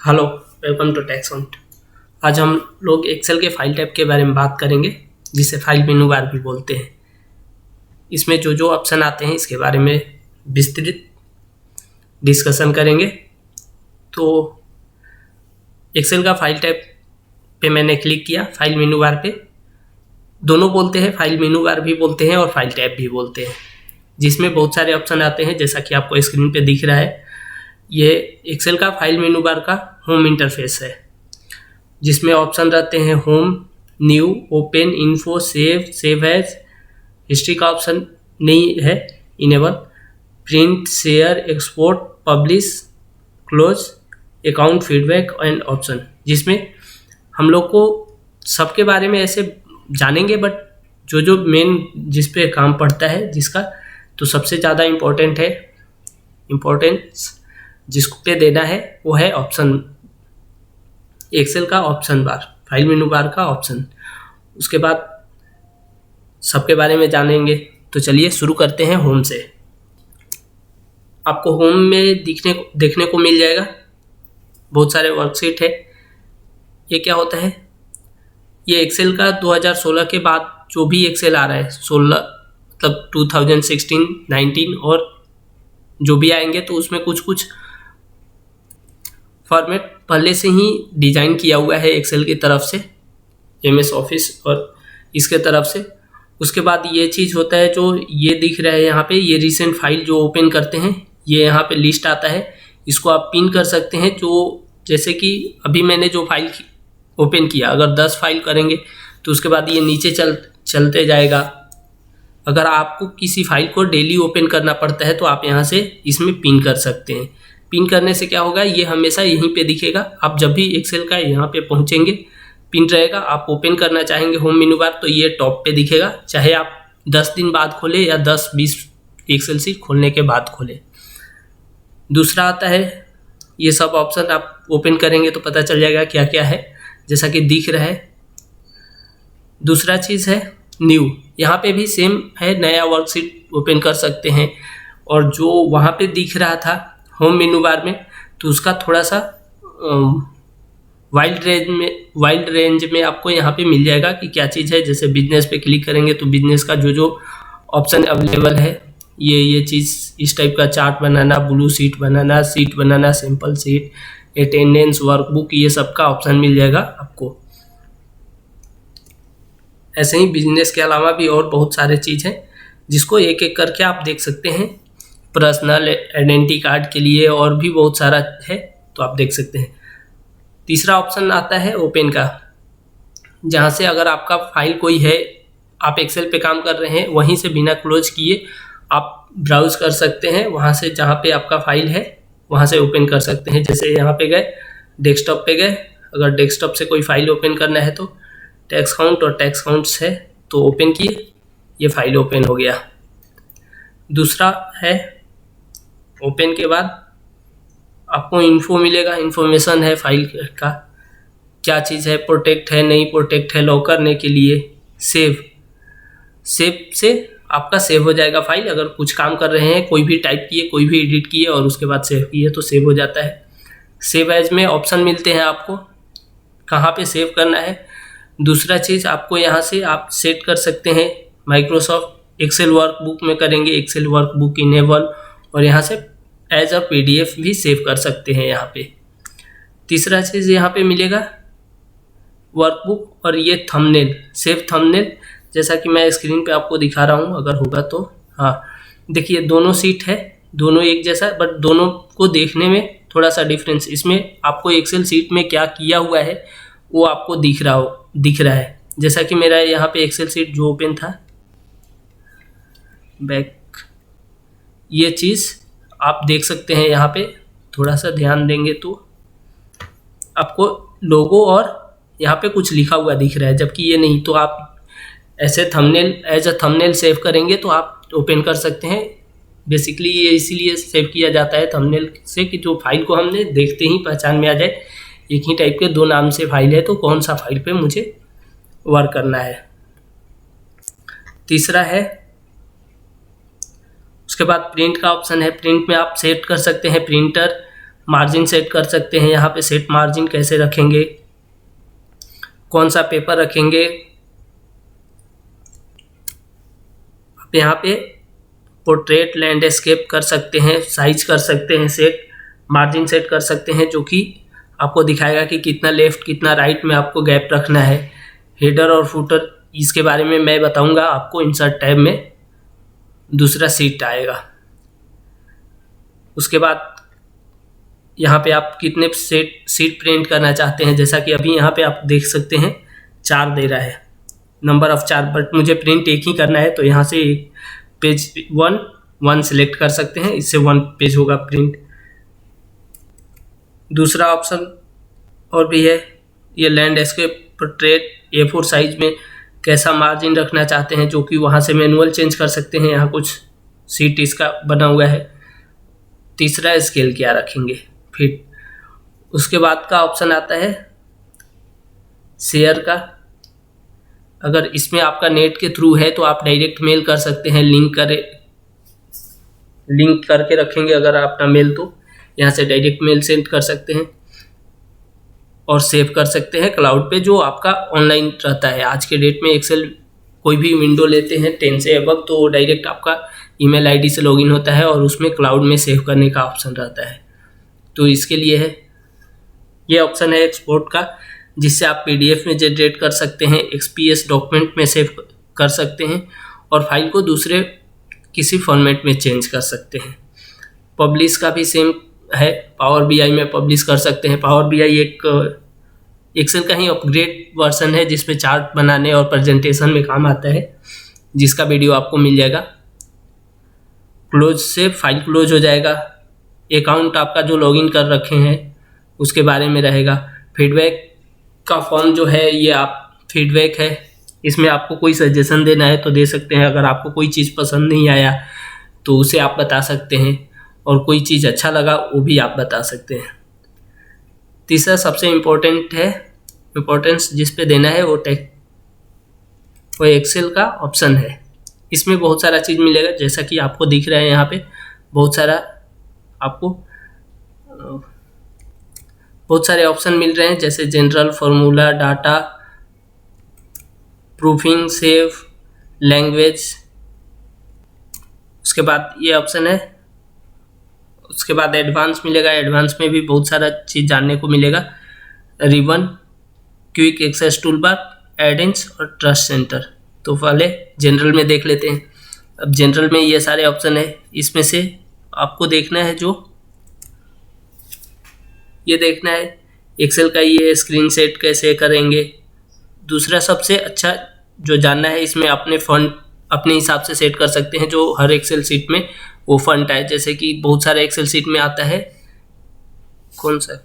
Hello, welcome to टैक्सॉन्ट। आज हम लोग एक्सेल के फाइल टाइप के बारे में बात करेंगे, जिसे फाइल मेनू बार भी बोलते हैं। इसमें जो जो ऑप्शन आते हैं इसके बारे में विस्तृत डिस्कशन करेंगे। तो एक्सेल का फाइल टाइप पे मैंने क्लिक किया, फाइल मेनू बार पे। दोनों बोलते हैं, फाइल मेनू बार भी बोलते हैं और फाइल टाइप भी बोलते हैं, जिसमें बहुत सारे ऑप्शन आते हैं जैसा कि आपको स्क्रीन पे दिख रहा है। ये एक्सेल का फाइल मेनू बार का होम इंटरफेस है, जिसमें ऑप्शन रहते हैं home, new, open, info, save as. History का ऑप्शन नहीं है enable. Print, share, export, publish, close, account, feedback and option, जिसमें हम लोग को सबके बारे में ऐसे जानेंगे, बट जो जो मेन जिस पे काम पड़ता है जिसका, तो सबसे ज़्यादा इम्पोर्टेंस जिसको पे देना है वो है ऑप्शन, एक्सेल का ऑप्शन बार, फाइल मेनू बार का ऑप्शन। उसके बाद सबके बारे में जानेंगे। तो चलिए शुरू करते हैं होम से। आपको होम में देखने को मिल जाएगा बहुत सारे वर्कशीट है। ये क्या होता है? ये एक्सेल का 2016 के बाद जो भी एक्सेल आ रहा है, 16 मतलब 2016, 19 और जो भी आएंगे, तो उसमें कुछ कुछ फॉर्मेट पहले से ही डिजाइन किया हुआ है एक्सेल की तरफ से, एमएस ऑफिस और इसके तरफ से। उसके बाद ये चीज़ होता है जो ये दिख रहा है यहाँ पे, ये रिसेंट फाइल जो ओपन करते हैं, ये यहाँ पे लिस्ट आता है। इसको आप पिन कर सकते हैं। जो जैसे कि अभी मैंने जो फाइल ओपन किया, अगर 10 फाइल करेंगे तो उसके बाद ये नीचे चलते जाएगा। अगर आपको किसी फाइल को डेली ओपन करना पड़ता है तो आप यहाँ से इसमें पिन कर सकते हैं। पिन करने से क्या होगा, ये हमेशा यहीं पे दिखेगा। आप जब भी एक्सेल का यहाँ पे पहुँचेंगे, पिन रहेगा। आप ओपन करना चाहेंगे होम मेनू बार तो ये टॉप पे दिखेगा, चाहे आप 10 दिन बाद खोलें या 10-20 एक्सेल सीट खोलने के बाद खोलें। दूसरा आता है, ये सब ऑप्शन आप ओपन करेंगे तो पता चल जाएगा क्या क्या है, जैसा कि दिख रहा है। दूसरा चीज़ है न्यू, यहाँ पे भी सेम है, नया वर्कशीट ओपन कर सकते हैं। और जो वहाँ पे दिख रहा था होम मेनू बार में, तो उसका थोड़ा सा वाइल्ड रेंज में आपको यहाँ पे मिल जाएगा कि क्या चीज़ है। जैसे बिजनेस पे क्लिक करेंगे तो बिजनेस का जो जो ऑप्शन अवेलेबल है, ये चीज़, इस टाइप का चार्ट बनाना, ब्लू सीट बनाना, सिंपल सीट, अटेंडेंस, वर्कबुक, ये सब का ऑप्शन मिल जाएगा आपको। ऐसे ही बिजनेस के अलावा भी और बहुत सारे चीज़ हैं जिसको एक एक करके आप देख सकते हैं। पर्सनल आइडेंटिटी कार्ड के लिए और भी बहुत सारा है, तो आप देख सकते हैं। तीसरा ऑप्शन आता है ओपन का, जहाँ से अगर आपका फाइल कोई है, आप एक्सेल पे काम कर रहे हैं, वहीं से बिना क्लोज किए आप ब्राउज कर सकते हैं। वहाँ से जहाँ पे आपका फाइल है वहाँ से ओपन कर सकते हैं। जैसे यहाँ पे गए, डेस्कटॉप पे गए, अगर डेस्कटॉप से कोई फाइल ओपन करना है तो टैक्स काउंट और टैक्स काउंट्स है तो ओपन किए, ये फाइल ओपन हो गया। दूसरा है ओपन के बाद आपको इन्फो मिलेगा, इन्फॉर्मेशन है फाइल का, क्या चीज़ है, प्रोटेक्ट है, नहीं प्रोटेक्ट है, लॉक करने के लिए। सेव से आपका सेव हो जाएगा फाइल। अगर कुछ काम कर रहे हैं, कोई भी टाइप किए, कोई भी एडिट किए और उसके बाद सेव किए तो सेव हो जाता है। सेव एज में ऑप्शन मिलते हैं आपको कहाँ पे सेव करना है। दूसरा चीज़ आपको यहाँ से आप सेट कर सकते हैं, माइक्रोसॉफ्ट एक्सेल वर्कबुक में करेंगे, एक्सेल वर्कबुक इनेबल, और यहाँ से एज अ PDF भी सेव कर सकते हैं यहाँ पे। तीसरा चीज़ यहाँ पे मिलेगा वर्कबुक और ये थंबनेल, सेव थंबनेल, जैसा कि मैं स्क्रीन पे आपको दिखा रहा हूँ, अगर होगा तो। हाँ, देखिए दोनों सीट है, दोनों एक जैसा, बट दोनों को देखने में थोड़ा सा डिफरेंस। इसमें आपको एक्सेल सीट में क्या किया हुआ है वो आपको दिख रहा है। जैसा कि मेरा यहाँ पे एक्सेल सीट जो ओपन था, बैक, ये चीज़ आप देख सकते हैं। यहाँ पे थोड़ा सा ध्यान देंगे तो आपको लोगो और यहाँ पे कुछ लिखा हुआ दिख रहा है, जबकि ये नहीं। तो आप ऐसे thumbnail, as a thumbnail save करेंगे तो आप ओपन कर सकते हैं। बेसिकली ये इसीलिए सेव किया जाता है थंबनेल से कि जो फाइल को हमने देखते ही पहचान में आ जाए, एक ही टाइप के दो नाम से फाइल है तो कौन सा फाइल पे मुझे वर्क करना है। तीसरा है, उसके बाद प्रिंट का ऑप्शन है। प्रिंट में आप सेट कर सकते हैं प्रिंटर, मार्जिन सेट कर सकते हैं। यहाँ पे सेट मार्जिन कैसे रखेंगे, कौन सा पेपर रखेंगे। आप यहाँ पे पोर्ट्रेट, लैंडस्केप कर सकते हैं, साइज कर सकते हैं, सेट मार्जिन सेट कर सकते हैं, जो कि आपको दिखाएगा कि कितना लेफ्ट कितना राइट में आपको गैप रखना है। हेडर और फुटर इसके बारे में मैं बताऊंगा आपको इंसर्ट टैब में, दूसरा सीट आएगा। उसके बाद यहाँ पे आप कितने सीट प्रिंट करना चाहते हैं, जैसा कि अभी यहाँ पे आप देख सकते हैं 4 दे रहा है, नंबर ऑफ 4, बट मुझे प्रिंट एक ही करना है तो यहाँ से पेज 1 सिलेक्ट कर सकते हैं, इससे 1 पेज होगा प्रिंट। दूसरा ऑप्शन और भी है, ये लैंडस्केप पोर्ट्रेट A4 साइज में कैसा मार्जिन रखना चाहते हैं, जो कि वहाँ से मैनुअल चेंज कर सकते हैं। यहाँ कुछ सीट इसका बना हुआ है। तीसरा स्केल क्या रखेंगे, फिट। उसके बाद का ऑप्शन आता है शेयर का। अगर इसमें आपका नेट के थ्रू है तो आप डायरेक्ट मेल कर सकते हैं, लिंक करके रखेंगे अगर आपका मेल, तो यहाँ से डायरेक्ट मेल सेंड कर सकते हैं और सेव कर सकते हैं क्लाउड पे, जो आपका ऑनलाइन रहता है। आज के डेट में एक्सेल कोई भी विंडो लेते हैं 10 से अबव तो डायरेक्ट आपका ईमेल आईडी से लॉगिन होता है और उसमें क्लाउड में सेव करने का ऑप्शन रहता है। तो इसके लिए है ये ऑप्शन है एक्सपोर्ट का, जिससे आप PDF में जनरेट कर सकते हैं, XPS डॉक्यूमेंट में सेव कर सकते हैं और फाइल को दूसरे किसी फॉर्मेट में चेंज कर सकते हैं। पब्लिश का भी सेम है, पावर BI में पब्लिश कर सकते हैं। पावर BI एक एक्सेल का ही अपग्रेड वर्जन है जिसमें चार्ट बनाने और प्रेजेंटेशन में काम आता है, जिसका वीडियो आपको मिल जाएगा। क्लोज से फाइल क्लोज हो जाएगा। अकाउंट आपका जो लॉगिन कर रखे हैं उसके बारे में रहेगा। फीडबैक का फॉर्म जो है ये आप फीडबैक है, इसमें आपको कोई सजेशन देना है तो दे सकते हैं। अगर आपको कोई चीज़ पसंद नहीं आया तो उसे आप बता सकते हैं और कोई चीज़ अच्छा लगा वो भी आप बता सकते हैं। तीसरा सबसे इम्पोर्टेंट है, इम्पोर्टेंस जिस पे देना है वो एक्सेल का ऑप्शन है। इसमें बहुत सारा चीज़ मिलेगा, जैसा कि आपको दिख रहा है यहाँ पे बहुत सारे ऑप्शन मिल रहे हैं, जैसे general, formula, data, proofing, save, language. उसके बाद ये ऑप्शन है। उसके बाद एडवांस मिलेगा, एडवांस में भी बहुत सारा चीज़ जानने को मिलेगा। रिबन, क्विक एक्सेस टूलबार, एड-इन्स और ट्रस्ट सेंटर। तो पहले जनरल में देख लेते हैं। अब जनरल में ये सारे ऑप्शन है, इसमें से आपको देखना है जो ये देखना है एक्सेल का ये स्क्रीन सेट कैसे करेंगे। दूसरा सबसे अच्छा जो जानना है, इसमें अपने फॉन्ट अपने हिसाब से सेट कर सकते हैं, जो हर एक्सेल सीट में वो फॉन्ट है। जैसे कि बहुत सारे एक्सेल सीट में आता है, कौन सा,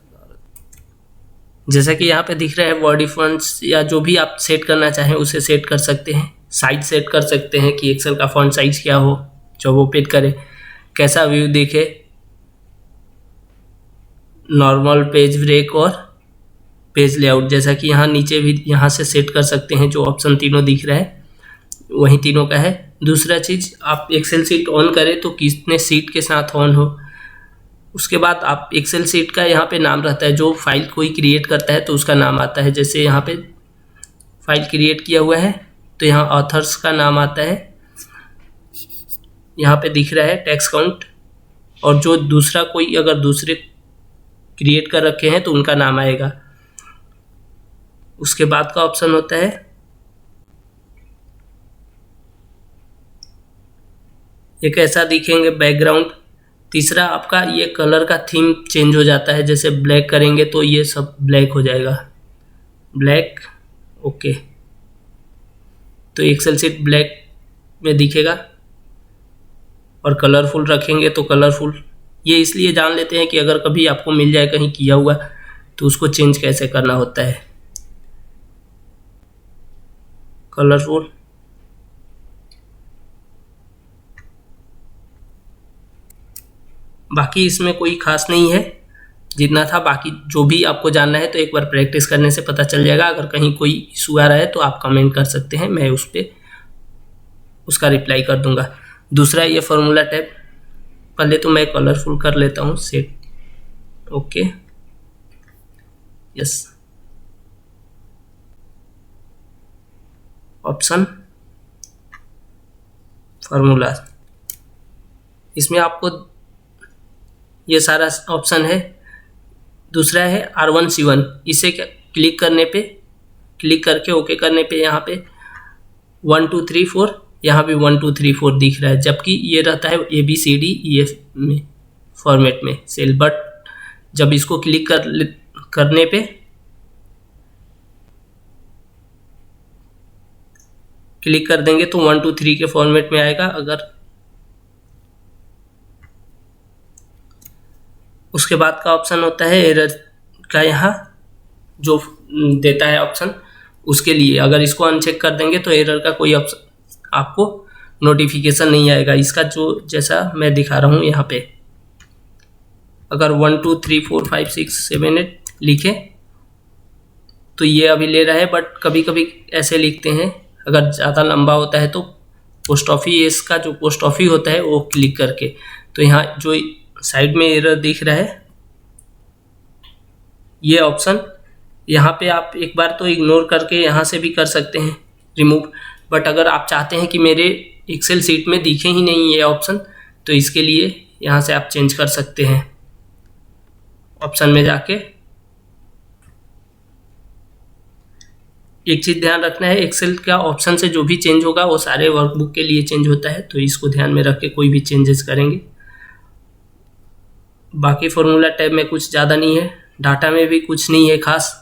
जैसा कि यहाँ पे दिख रहा है बॉडी फॉन्ट्स, या जो भी आप सेट करना चाहें उसे सेट कर सकते हैं। साइज सेट कर सकते हैं कि एक्सेल का फॉन्ट साइज क्या हो जो वो ओपन करे, कैसा व्यू दिखे, नॉर्मल, पेज ब्रेक और पेज लेआउट। जैसा कि यहाँ नीचे भी यहाँ से सेट कर सकते हैं, जो ऑप्शन तीनों दिख रहा है वही तीनों का है। दूसरा चीज़, आप एक्सेल सीट ऑन करें तो कितने सीट के साथ ऑन हो। उसके बाद आप एक्सेल सीट का यहाँ पे नाम रहता है, जो फाइल कोई क्रिएट करता है तो उसका नाम आता है। जैसे यहाँ पे फाइल क्रिएट किया हुआ है तो यहाँ ऑथर्स का नाम आता है, यहाँ पे दिख रहा है टेक्स्ट काउंट, और जो दूसरा कोई अगर दूसरे क्रिएट कर रखे हैं तो उनका नाम आएगा। उसके बाद का ऑप्शन होता है एक ऐसा दिखेंगे बैकग्राउंड। तीसरा आपका ये कलर का थीम चेंज हो जाता है, जैसे ब्लैक करेंगे तो ये सब ब्लैक हो जाएगा, ब्लैक, ओके। तो एक्सेल सीट ब्लैक में दिखेगा और कलरफुल रखेंगे तो कलरफुल। ये इसलिए जान लेते हैं कि अगर कभी आपको मिल जाए कहीं किया हुआ तो उसको चेंज कैसे करना होता है। कलरफुल, बाकी इसमें कोई खास नहीं है जितना था। बाकी जो भी आपको जानना है तो एक बार प्रैक्टिस करने से पता चल जाएगा। अगर कहीं कोई इशू आ रहा है तो आप कमेंट कर सकते हैं, मैं उस पर उसका रिप्लाई कर दूंगा। दूसरा ये फार्मूला टैब, पहले तो मैं कलरफुल कर लेता हूँ set. Okay, yes. Option formula, इसमें आपको ये सारा ऑप्शन है। दूसरा है R1C1, इसे क्लिक करने पे, क्लिक करके ओके करने पे यहाँ पे 1 2 3 4, यहाँ भी 1 2 3 4 दिख रहा है, जबकि ये रहता है ABCDEF में फॉर्मेट में सेल। बट जब इसको क्लिक करने पे क्लिक कर देंगे तो 1 2 3 के फॉर्मेट में आएगा। अगर उसके बाद का ऑप्शन होता है एरर का, यहाँ जो देता है ऑप्शन उसके लिए। अगर इसको अनचेक कर देंगे तो एरर का कोई ऑप्शन आपको नोटिफिकेशन नहीं आएगा। इसका जो जैसा मैं दिखा रहा हूँ यहाँ पे, अगर 1 2 3 4 5 6 7 8 लिखे तो ये अभी ले रहा है, बट कभी कभी ऐसे लिखते हैं, अगर ज़्यादा लंबा होता है तो पोस्ट ऑफिस का जो पोस्ट ऑफिस होता है वो क्लिक करके, तो यहाँ जो साइड में एरर दिख रहा है ये ऑप्शन, यहाँ पे आप एक बार तो इग्नोर करके यहाँ से भी कर सकते हैं रिमूव। बट अगर आप चाहते हैं कि मेरे एक्सेल सीट में दिखे ही नहीं ये ऑप्शन, तो इसके लिए यहाँ से आप चेंज कर सकते हैं। ऑप्शन में जाके एक चीज़ ध्यान रखना है, एक्सेल का ऑप्शन से जो भी चेंज होगा वो सारे वर्कबुक के लिए चेंज होता है, तो इसको ध्यान में रख के कोई भी चेंजेस करेंगे। बाकी फॉर्मूला टैब में कुछ ज़्यादा नहीं है, डाटा में भी कुछ नहीं है खास,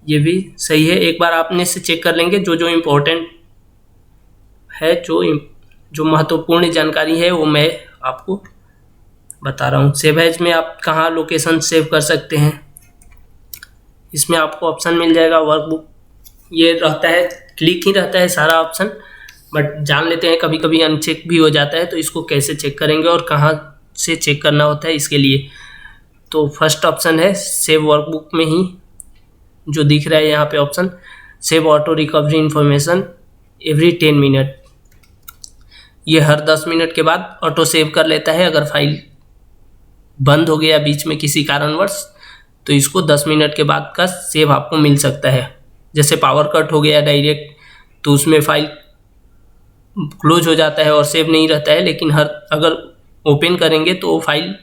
ये भी सही है। एक बार आपने से चेक कर लेंगे, जो जो इम्पोर्टेंट है, जो महत्वपूर्ण जानकारी है वो मैं आपको बता रहा हूँ। सेव एज में आप कहाँ लोकेशन सेव कर सकते हैं, इसमें आपको ऑप्शन मिल जाएगा वर्कबुक। ये रहता है क्लिक ही रहता है सारा ऑप्शन, बट जान लेते हैं कभी कभी अनचेक भी हो जाता है, तो इसको कैसे चेक करेंगे और कहाँ से चेक करना होता है इसके लिए। तो फर्स्ट ऑप्शन है सेव वर्कबुक में ही जो दिख रहा है यहाँ पे option, save auto recovery information every 10 minute. ये हर 10 मिनट के बाद ऑटो सेव कर लेता है। अगर फाइल बंद हो गया बीच में किसी कारणवश, तो इसको 10 मिनट के बाद का सेव आपको मिल सकता है। जैसे पावर कट हो गया डायरेक्ट, तो उसमें फाइल क्लोज हो जाता है और सेव नहीं रहता है, लेकिन अगर ओपन करेंगे तो वो फाइल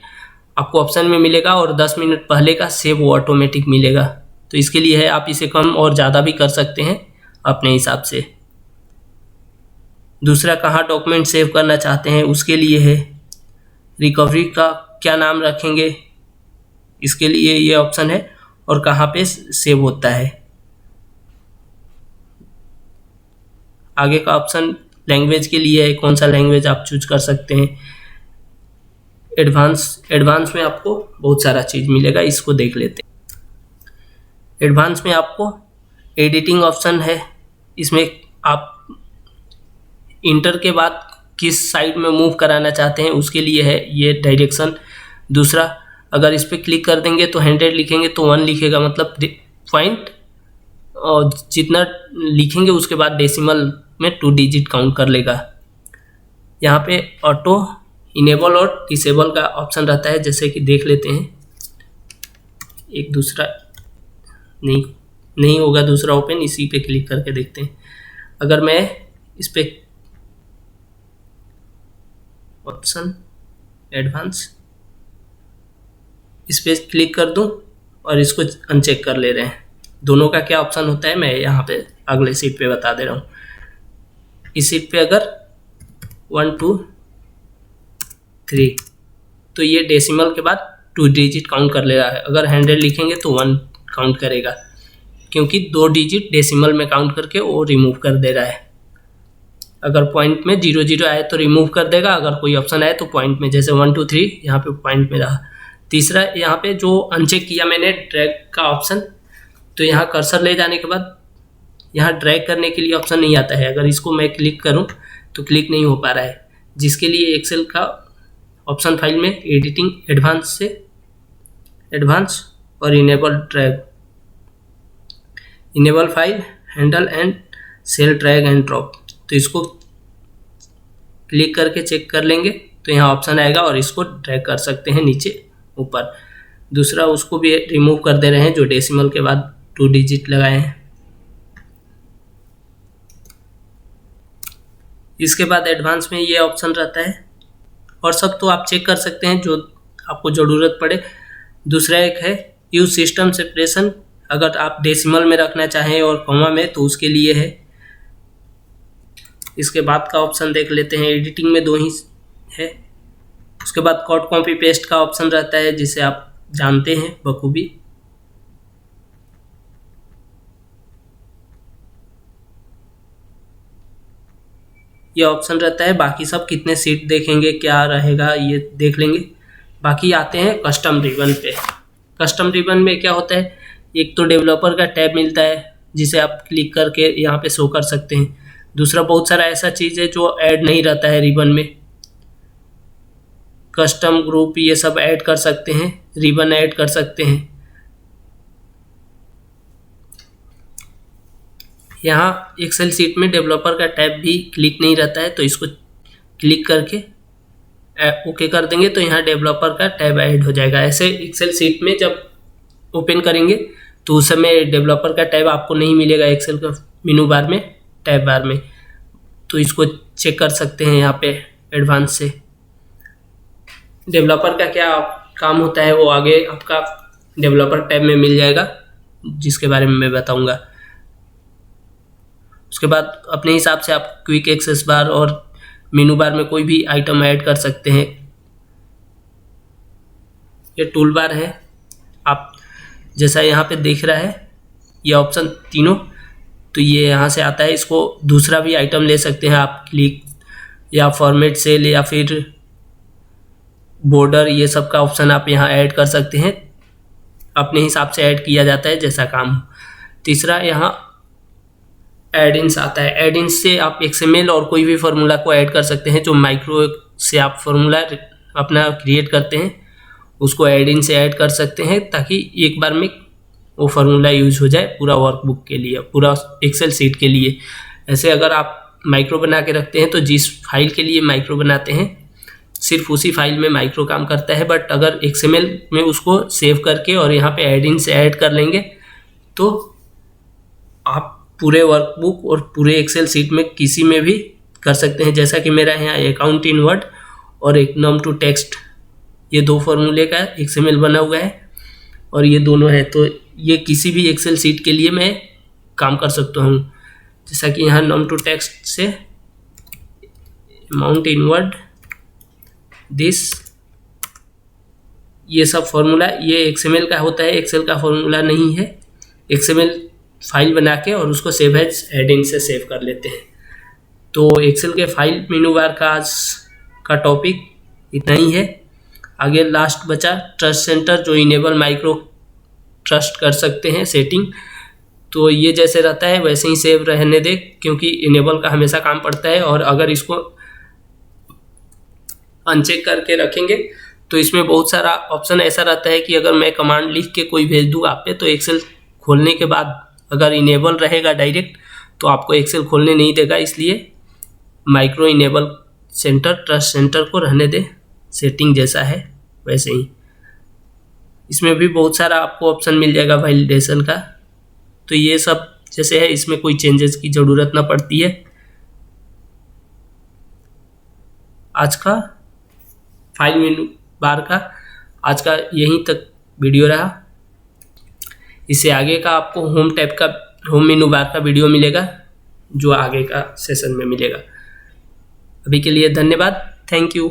आपको ऑप्शन में मिलेगा और 10 मिनट पहले का सेव वो ऑटोमेटिक मिलेगा। तो इसके लिए है, आप इसे कम और ज़्यादा भी कर सकते हैं अपने हिसाब से। दूसरा, कहाँ डॉक्यूमेंट सेव करना चाहते हैं उसके लिए है। रिकवरी का क्या नाम रखेंगे इसके लिए ये ऑप्शन है, और कहाँ पे सेव होता है। आगे का ऑप्शन लैंग्वेज के लिए है, कौन सा लैंग्वेज आप चूज कर सकते हैं। एडवांस में आपको बहुत सारा चीज़ मिलेगा, इसको देख लेते हैं। एडवांस में आपको एडिटिंग ऑप्शन है, इसमें आप इंटर के बाद किस साइड में मूव कराना चाहते हैं उसके लिए है ये डायरेक्शन। दूसरा, अगर इस पर क्लिक कर देंगे तो 100 लिखेंगे तो 1 लिखेगा, मतलब पॉइंट, और जितना लिखेंगे उसके बाद डेसिमल में 2 डिजिट काउंट कर लेगा। यहाँ पे ऑटो इनेबल और डिसेबल का ऑप्शन रहता है, जैसे कि देख लेते हैं। एक दूसरा नहीं होगा दूसरा ओपन, इसी पे क्लिक करके देखते हैं। अगर मैं इस पे ऑप्शन एडवांस इस पे क्लिक कर दूं और इसको अनचेक कर ले रहे हैं, दोनों का क्या ऑप्शन होता है मैं यहाँ पे अगले सीट पे बता दे रहा हूँ। इस सीट पे अगर 1 2 3 तो ये डेसिमल के बाद 2 डिजिट काउंट कर ले रहा है। अगर 100 लिखेंगे तो 1 काउंट करेगा, क्योंकि 2 डिजिट डेसिमल में काउंट करके वो रिमूव कर दे रहा है। अगर पॉइंट में 0 0 आए तो रिमूव कर देगा, अगर कोई ऑप्शन आए तो पॉइंट में, जैसे 1 2 3 यहाँ पे पॉइंट में रहा। तीसरा, यहाँ पे जो अनचेक किया मैंने ड्रैग का ऑप्शन, तो यहाँ कर्सर ले जाने के बाद यहाँ ड्रैग करने के लिए ऑप्शन नहीं आता है। अगर इसको मैं क्लिक करूँ तो क्लिक नहीं हो पा रहा है, जिसके लिए एक्सेल का ऑप्शन फाइल में एडिटिंग एडवांस से एडवांस और enable drag, enable file handle and cell drag and drop, तो इसको क्लिक करके चेक कर लेंगे तो यहाँ ऑप्शन आएगा और इसको ड्रैग कर सकते हैं नीचे ऊपर। दूसरा उसको भी रिमूव कर दे रहे हैं जो डेसिमल के बाद 2 डिजिट लगाए हैं। इसके बाद एडवांस में ये ऑप्शन रहता है, और सब तो आप चेक कर सकते हैं जो आपको ज़रूरत पड़े। दूसरा एक है यूज सिस्टम सेपरेशन, अगर आप डेसिमल में रखना चाहें और कॉमा में तो उसके लिए है। इसके बाद का ऑप्शन देख लेते हैं, एडिटिंग में 2 ही है। उसके बाद कट कॉपी पेस्ट का ऑप्शन रहता है जिसे आप जानते हैं बखूबी। ये ऑप्शन रहता है, बाकी सब कितने सीट देखेंगे क्या रहेगा ये देख लेंगे। बाकी आते हैं कस्टम रिबन पे। कस्टम रिबन में क्या होता है, एक तो डेवलपर का टैब मिलता है जिसे आप क्लिक करके यहाँ पे शो कर सकते हैं। दूसरा बहुत सारा ऐसा चीज़ है जो ऐड नहीं रहता है रिबन में, कस्टम ग्रुप ये सब ऐड कर सकते हैं, रिबन ऐड कर सकते हैं। यहाँ एक्सेल सीट में डेवलपर का टैब भी क्लिक नहीं रहता है, तो इसको क्लिक करके ओके कर देंगे तो यहाँ डेवलपर का टैब ऐड हो जाएगा। ऐसे एक्सेल सीट में जब ओपन करेंगे तो उस समय डेवलपर का टैब आपको नहीं मिलेगा एक्सेल का मेनू बार में, टैब बार में। तो इसको चेक कर सकते हैं यहाँ पे एडवांस से। डेवलपर का क्या काम होता है वो आगे आपका डेवलपर टैब में मिल जाएगा, जिसके बारे में मैं बताऊंगा। उसके बाद अपने हिसाब से आप क्विक एक्सेस बार और मेनू बार में कोई भी आइटम ऐड कर सकते हैं। ये टूल बार है, आप जैसा यहाँ पे देख रहा है ये ऑप्शन तीनों, तो ये यहाँ से आता है। इसको दूसरा भी आइटम ले सकते हैं आप, क्लिक या फॉर्मेट सेल या फिर बॉर्डर, ये सब का ऑप्शन आप यहाँ ऐड कर सकते हैं। अपने हिसाब से ऐड किया जाता है जैसा काम हो। तीसरा यहाँ एडिंस आता है। एडिंस से आप XML और कोई भी फार्मूला को ऐड कर सकते हैं। जो माइक्रो से आप फार्मूला अपना क्रिएट करते हैं उसको एडिन से ऐड कर सकते हैं, ताकि एक बार में वो फार्मूला यूज हो जाए पूरा वर्कबुक के लिए, पूरा एक्सेल सीट के लिए। ऐसे अगर आप माइक्रो बना के रखते हैं तो जिस फाइल के लिए माइक्रो बनाते हैं सिर्फ उसी फाइल में माइक्रो काम करता है। बट अगर XML में उसको सेव करके और यहाँ पे एडिन से ऐड कर लेंगे तो आप पूरे वर्कबुक और पूरे एक्सेल सीट में किसी में भी कर सकते हैं। जैसा कि मेरा यहाँ अकाउंट इन वर्ड और एक नम टू टेक्स्ट, ये 2 फार्मूले का XML बना हुआ है और ये दोनों है, तो ये किसी भी एक्सेल सीट के लिए मैं काम कर सकता हूँ। जैसा कि यहाँ नम टू टेक्स्ट से अमाउंट इन वर्ड दिस, ये सब फार्मूला ये XML का होता है, एक्सेल का फार्मूला नहीं है। XML फाइल बना के और उसको सेव एज एडिन से सेव कर लेते हैं। तो एक्सेल के फाइल मेनू बार का आज का टॉपिक इतना ही है। आगे लास्ट बचा ट्रस्ट सेंटर, जो इनेबल माइक्रो ट्रस्ट कर सकते हैं सेटिंग। तो ये जैसे रहता है वैसे ही सेव रहने दे, क्योंकि इनेबल का हमेशा काम पड़ता है। और अगर इसको अनचेक करके रखेंगे तो इसमें बहुत सारा ऑप्शन ऐसा रहता है कि अगर मैं कमांड लिख के कोई भेज दूँ आप पे, तो एक्सेल खोलने के बाद अगर इनेबल रहेगा डायरेक्ट तो आपको एक्सेल खोलने नहीं देगा। इसलिए micro enable centre trust centre को रहने दे, सेटिंग जैसा है वैसे ही। इसमें भी बहुत सारा आपको ऑप्शन मिल जाएगा वैलिडेशन का। तो ये सब जैसे है, इसमें कोई चेंजेस की ज़रूरत ना पड़ती है। आज का फाइल मेनू बार का आज का यहीं तक वीडियो रहा। इससे आगे का आपको होम टैब का, होम मेनू बार का वीडियो मिलेगा, जो आगे का सेशन में मिलेगा। अभी के लिए धन्यवाद, थैंक यू।